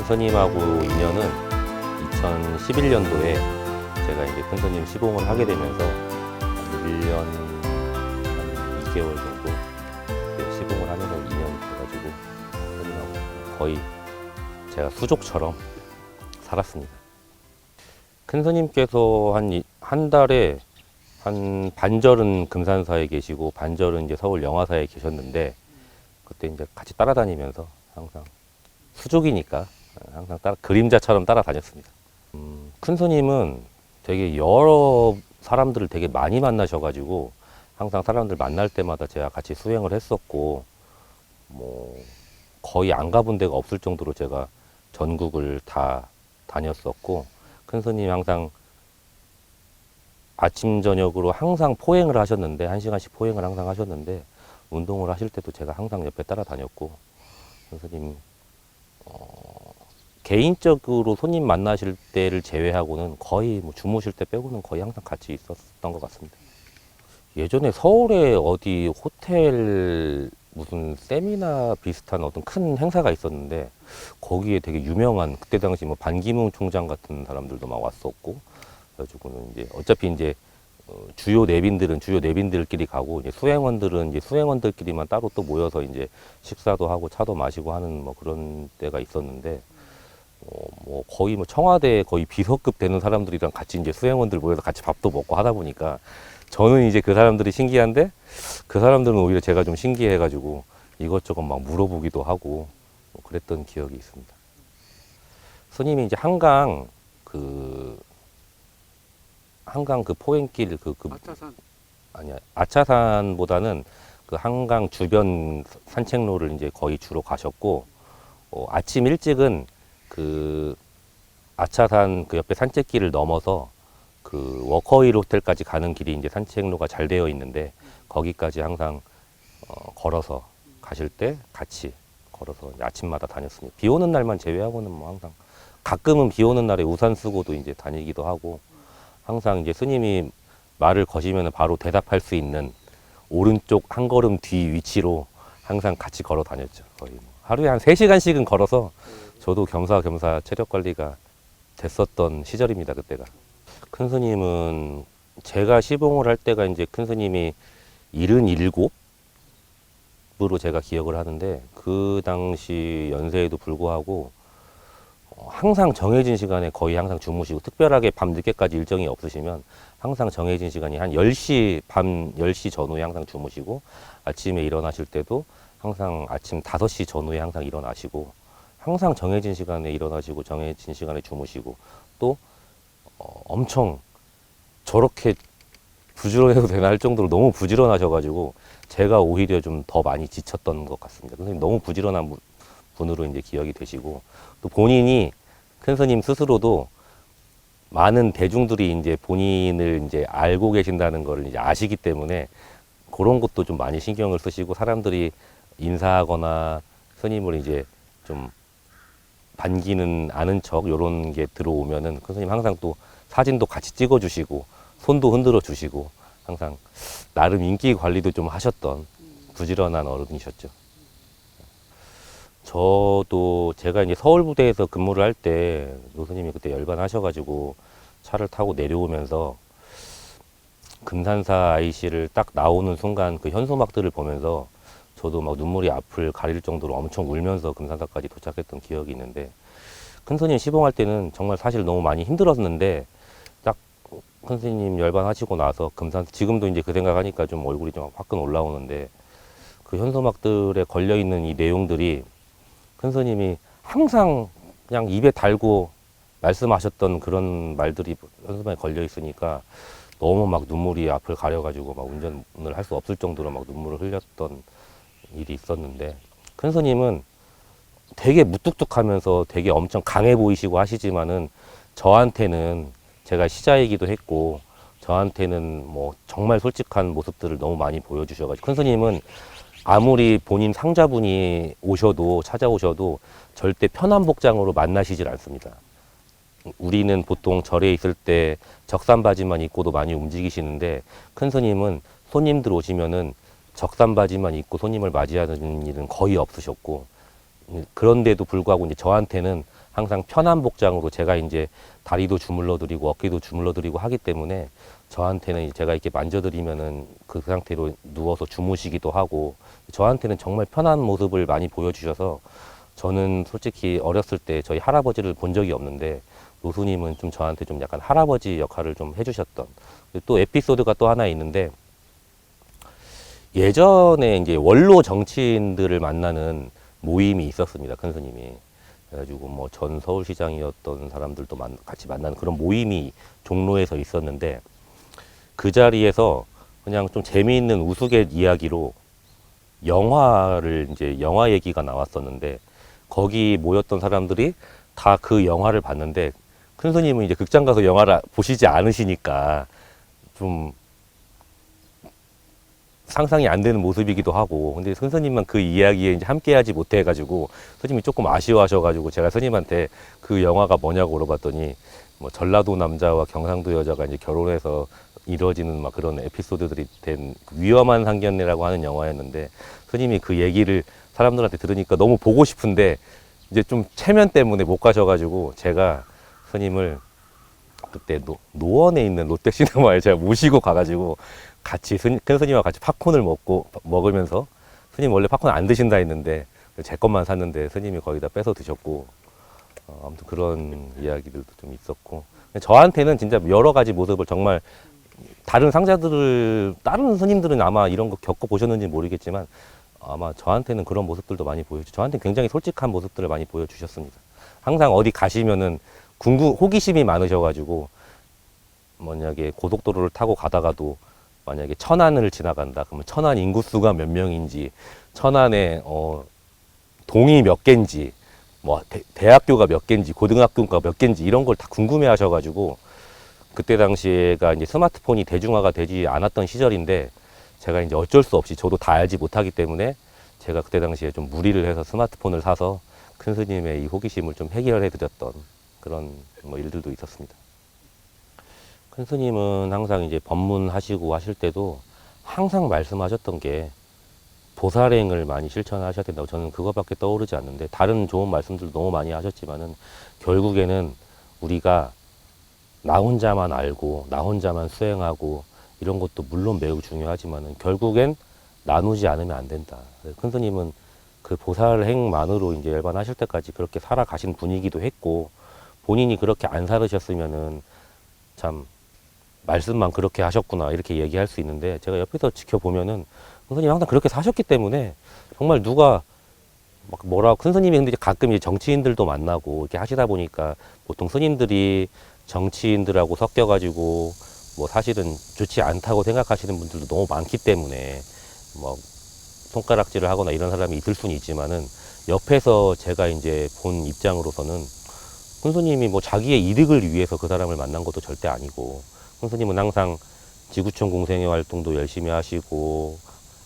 큰스님하고 인연은 2011년도에 제가 이제 큰스님 시봉을 하게 되면서 1년 한 2개월 정도 시봉을 하면서 인연이 돼가지고 큰스님하고 거의 제가 수족처럼 살았습니다. 큰스님께서 한 달에 한 반절은 금산사에 계시고 반절은 이제 서울 영화사에 계셨는데 그때 이제 같이 따라다니면서 항상 수족이니까 항상 그림자처럼 따라다녔습니다. 큰스님은 되게 여러 사람들을 되게 많이 만나셔가지고 항상 사람들 만날 때마다 제가 같이 수행을 했었고 뭐 거의 안 가본 데가 없을 정도로 제가 전국을 다 다녔었고 큰스님이 항상 아침 저녁으로 항상 포행을 하셨는데 1시간씩 포행을 항상 하셨는데 운동을 하실 때도 제가 항상 옆에 따라다녔고 큰스님 개인적으로 손님 만나실 때를 제외하고는 거의 뭐 주무실 때 빼고는 거의 항상 같이 있었던 것 같습니다. 예전에 서울에 어디 호텔 무슨 세미나 비슷한 어떤 큰 행사가 있었는데 거기에 되게 유명한 그때 당시 뭐 반기문 총장 같은 사람들도 막 왔었고 그래가지고는 이제 어차피 이제 주요 내빈들은 주요 내빈들끼리 가고 이제 수행원들은 이제 수행원들끼리만 따로 또 모여서 이제 식사도 하고 차도 마시고 하는 뭐 그런 때가 있었는데 뭐 거의 뭐 청와대 거의 비서급 되는 사람들이랑 같이 이제 수행원들 모여서 같이 밥도 먹고 하다 보니까 저는 이제 그 사람들이 신기한데 그 사람들은 오히려 제가 좀 신기해가지고 이것저것 막 물어보기도 하고 뭐 그랬던 기억이 있습니다. 스님이 이제 한강 그 포행길 아차산. 아니야 아차산보다는 그 한강 주변 산책로를 이제 거의 주로 가셨고 아침 일찍은 그 아차산 그 옆에 산책길을 넘어서 그 워커힐 호텔까지 가는 길이 이제 산책로가 잘 되어 있는데 거기까지 항상 걸어서 가실 때 같이 걸어서 아침마다 다녔습니다. 비 오는 날만 제외하고는 뭐 항상 가끔은 비 오는 날에 우산 쓰고도 이제 다니기도 하고 항상 이제 스님이 말을 거시면 바로 대답할 수 있는 오른쪽 한 걸음 뒤 위치로 항상 같이 걸어 다녔죠. 거의 뭐 하루에 한 3시간씩은 걸어서 저도 겸사겸사 체력 관리가 됐었던 시절입니다. 그때가. 큰 스님은 제가 시봉을 할 때가 이제 큰 스님이 77으로 제가 기억을 하는데 그 당시 연세에도 불구하고 항상 정해진 시간에 거의 항상 주무시고 특별하게 밤 늦게까지 일정이 없으시면 항상 정해진 시간이 한 10시, 밤 10시 전후에 항상 주무시고 아침에 일어나실 때도 항상 아침 5시 전후에 항상 일어나시고 항상 정해진 시간에 일어나시고 정해진 시간에 주무시고 또 엄청 저렇게 부지런해도 되나 할 정도로 너무 부지런하셔가지고 제가 오히려 좀 더 많이 지쳤던 것 같습니다. 선생님 너무 부지런한 분으로 이제 기억이 되시고 또 본인이 큰 스님 스스로도 많은 대중들이 이제 본인을 이제 알고 계신다는 걸 이제 아시기 때문에 그런 것도 좀 많이 신경을 쓰시고 사람들이 인사하거나 스님을 이제 좀 반기는 아는 척 요런 게 들어오면은 큰 스님 항상 또 사진도 같이 찍어주시고 손도 흔들어 주시고 항상 나름 인기 관리도 좀 하셨던 부지런한 어른이셨죠. 저도 제가 이제 서울 부대에서 근무를 할 때 노스님이 그때 열반하셔가지고 차를 타고 내려오면서 금산사 IC를 딱 나오는 순간 그 현수막들을 보면서 저도 막 눈물이 앞을 가릴 정도로 엄청 울면서 금산사까지 도착했던 기억이 있는데 큰 스님 시봉할 때는 정말 사실 너무 많이 힘들었는데 딱 큰 스님 열반하시고 나서 지금도 이제 그 생각하니까 좀 얼굴이 좀 화끈 올라오는데 그 현수막들에 걸려있는 이 내용들이 큰 스님이 항상 그냥 입에 달고 말씀하셨던 그런 말들이 현수막에 걸려 있으니까 너무 막 눈물이 앞을 가려가지고 막 운전을 할 수 없을 정도로 막 눈물을 흘렸던 일이 있었는데 큰 스님은 되게 무뚝뚝하면서 되게 엄청 강해 보이시고 하시지만은 저한테는 제가 시자이기도 했고 저한테는 뭐 정말 솔직한 모습들을 너무 많이 보여주셔가지고 큰 스님은 아무리 본인 상자분이 찾아오셔도 절대 편한 복장으로 만나시질 않습니다. 우리는 보통 절에 있을 때 적산 바지만 입고도 많이 움직이시는데 큰 스님은 손님들 오시면은 적산 바지만 입고 손님을 맞이하는 일은 거의 없으셨고 그런데도 불구하고 이제 저한테는 항상 편한 복장으로 제가 이제 다리도 주물러 드리고 어깨도 주물러 드리고 하기 때문에 저한테는 제가 이렇게 만져드리면은 그 상태로 누워서 주무시기도 하고 저한테는 정말 편한 모습을 많이 보여주셔서 저는 솔직히 어렸을 때 저희 할아버지를 본 적이 없는데 노수님은 좀 저한테 좀 약간 할아버지 역할을 좀 해주셨던 또 에피소드가 또 하나 있는데 예전에 이제 원로 정치인들을 만나는 모임이 있었습니다. 큰 스님이. 그래가지고 뭐 전 서울시장이었던 사람들도 같이 만나는 그런 모임이 종로에서 있었는데 그 자리에서 그냥 좀 재미있는 우스갯 이야기로 영화를 이제 영화 얘기가 나왔었는데 거기 모였던 사람들이 다 그 영화를 봤는데 큰 스님은 이제 극장 가서 영화를 보시지 않으시니까 좀 상상이 안 되는 모습이기도 하고 근데 선생님만 그 이야기에 이제 함께하지 못해가지고 선생님이 조금 아쉬워하셔가지고 제가 선생님한테 그 영화가 뭐냐고 물어봤더니 뭐 전라도 남자와 경상도 여자가 이제 결혼해서 이루어지는 막 그런 에피소드들이 된 위험한 상견례라고 하는 영화였는데 선생님이 그 얘기를 사람들한테 들으니까 너무 보고 싶은데 이제 좀 체면 때문에 못 가셔가지고 제가 선생님을 그때 노원에 있는 롯데시네마에 제가 모시고 가가지고 같이 큰 스님과 같이 팝콘을 먹으면서 스님 원래 팝콘 안 드신다 했는데 제 것만 샀는데 스님이 거기다 뺏어 드셨고 아무튼 그런 이야기들도 좀 있었고 저한테는 진짜 여러 가지 모습을 정말 다른 다른 스님들은 아마 이런 거 겪어보셨는지 모르겠지만 아마 저한테는 그런 모습들도 많이 저한테는 굉장히 솔직한 모습들을 많이 보여주셨습니다. 항상 어디 가시면은 호기심이 많으셔가지고 만약에 고속도로를 타고 가다가도 만약에 천안을 지나간다 그러면 천안 인구수가 몇 명인지 천안에 동이 몇 개인지 뭐 대학교가 몇 개인지 고등학교가 몇 개인지 이런 걸 다 궁금해 하셔가지고 그때 당시에가 이제 스마트폰이 대중화가 되지 않았던 시절인데 제가 이제 어쩔 수 없이 저도 다 알지 못하기 때문에 제가 그때 당시에 좀 무리를 해서 스마트폰을 사서 큰 스님의 이 호기심을 좀 해결해 드렸던 그런 뭐 일들도 있었습니다. 큰 스님은 항상 이제 법문하시고 하실 때도 항상 말씀하셨던 게 보살행을 많이 실천하셔야 된다고 저는 그거밖에 떠오르지 않는데 다른 좋은 말씀들도 너무 많이 하셨지만은 결국에는 우리가 나 혼자만 알고 나 혼자만 수행하고 이런 것도 물론 매우 중요하지만은 결국엔 나누지 않으면 안 된다. 큰 스님은 그 보살행만으로 이제 열반하실 때까지 그렇게 살아가신 분이기도 했고 본인이 그렇게 안 살으셨으면은 참 말씀만 그렇게 하셨구나 이렇게 얘기할 수 있는데 제가 옆에서 지켜보면은 큰 스님이 항상 그렇게 사셨기 때문에 정말 누가 막 뭐라고 큰 스님이 근데 가끔 이제 정치인들도 만나고 이렇게 하시다 보니까 보통 스님들이 정치인들하고 섞여가지고 뭐 사실은 좋지 않다고 생각하시는 분들도 너무 많기 때문에 뭐 손가락질을 하거나 이런 사람이 있을 수는 있지만은 옆에서 제가 이제 본 입장으로서는 큰 스님이 뭐 자기의 이득을 위해서 그 사람을 만난 것도 절대 아니고 큰 스님은 항상 지구촌 공생회 활동도 열심히 하시고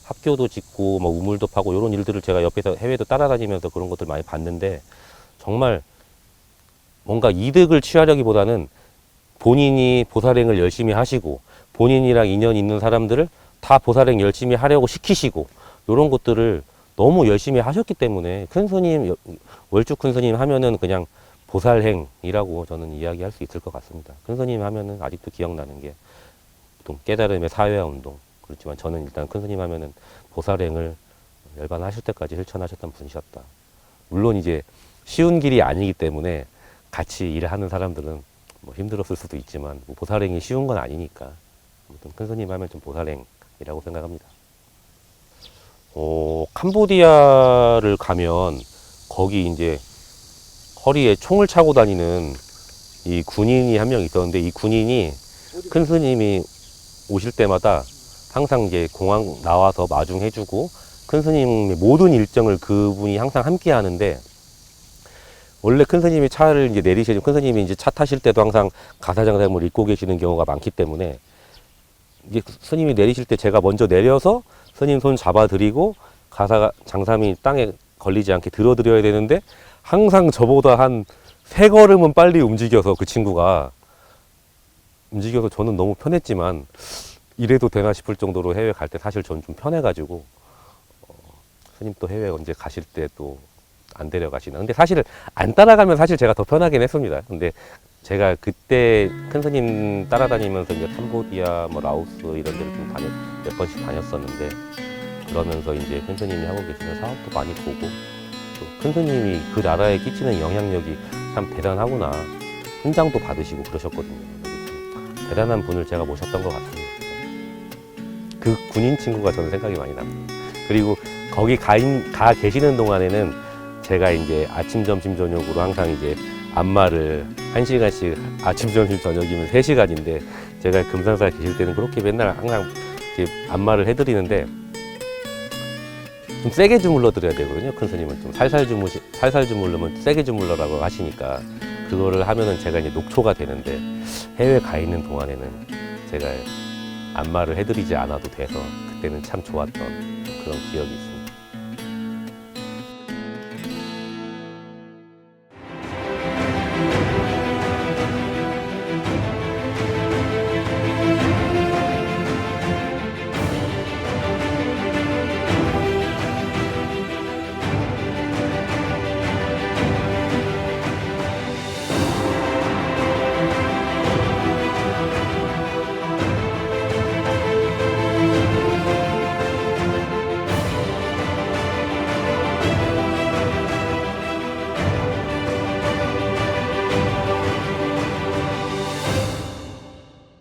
학교도 짓고 뭐 우물도 파고 이런 일들을 제가 옆에서 해외도 따라다니면서 그런 것들 많이 봤는데 정말 뭔가 이득을 취하려기보다는 본인이 보살행을 열심히 하시고 본인이랑 인연 있는 사람들을 다 보살행 열심히 하려고 시키시고 이런 것들을 너무 열심히 하셨기 때문에 큰 스님 월주 큰 스님 하면은 그냥 보살행이라고 저는 이야기할 수 있을 것 같습니다. 큰 스님 하면은 아직도 기억나는 게 보통 깨달음의 사회화 운동 그렇지만 저는 일단 큰 스님 하면은 보살행을 열반하실 때까지 실천하셨던 분이셨다. 물론 이제 쉬운 길이 아니기 때문에 같이 일하는 사람들은 뭐 힘들었을 수도 있지만 뭐 보살행이 쉬운 건 아니니까 아무튼 큰 스님 하면 좀 보살행이라고 생각합니다. 캄보디아를 가면 거기 이제 허리에 총을 차고 다니는 이 군인이 한 명 있었는데 이 군인이 큰 스님이 오실 때마다 항상 이제 공항 나와서 마중해주고 큰 스님의 모든 일정을 그분이 항상 함께 하는데 원래 큰 스님이 차를 이제 내리시는 큰 스님이 이제 차 타실 때도 항상 가사장사를 입고 계시는 경우가 많기 때문에 이제 스님이 내리실 때 제가 먼저 내려서 스님 손 잡아드리고 가사 장삼이 땅에 걸리지 않게 들어드려야 되는데 항상 저보다 한 3걸음은 빨리 움직여서 그 친구가 움직여서 저는 너무 편했지만 이래도 되나 싶을 정도로 해외 갈 때 사실 저는 좀 편해가지고 스님 또 해외 언제 가실 때 또 안 데려가시나. 근데 사실 안 따라가면 사실 제가 더 편하긴 했습니다. 근데 제가 그때 큰 스님 따라다니면서 이제 캄보디아, 뭐 라오스 이런 데를 좀 몇 번씩 다녔었는데, 그러면서 이제 큰 스님이 하고 계시는 사업도 많이 보고, 또 큰 스님이 그 나라에 끼치는 영향력이 참 대단하구나. 훈장도 받으시고 그러셨거든요. 그래서 참 대단한 분을 제가 모셨던 것 같습니다. 그 군인 친구가 저는 생각이 많이 납니다. 그리고 거기 가 계시는 동안에는 제가 이제 아침, 점심, 저녁으로 항상 이제 안마를 1시간씩, 아침, 점심, 저녁이면 3시간인데, 제가 금산사에 계실 때는 그렇게 맨날 항상 이렇게 안마를 해드리는데, 좀 세게 주물러 드려야 되거든요. 큰 스님은 좀 살살 주물르면 세게 주물러라고 하시니까, 그거를 하면은 제가 이제 녹초가 되는데, 해외 가 있는 동안에는 제가 안마를 해드리지 않아도 돼서 그때는 참 좋았던 그런 기억이 있어요.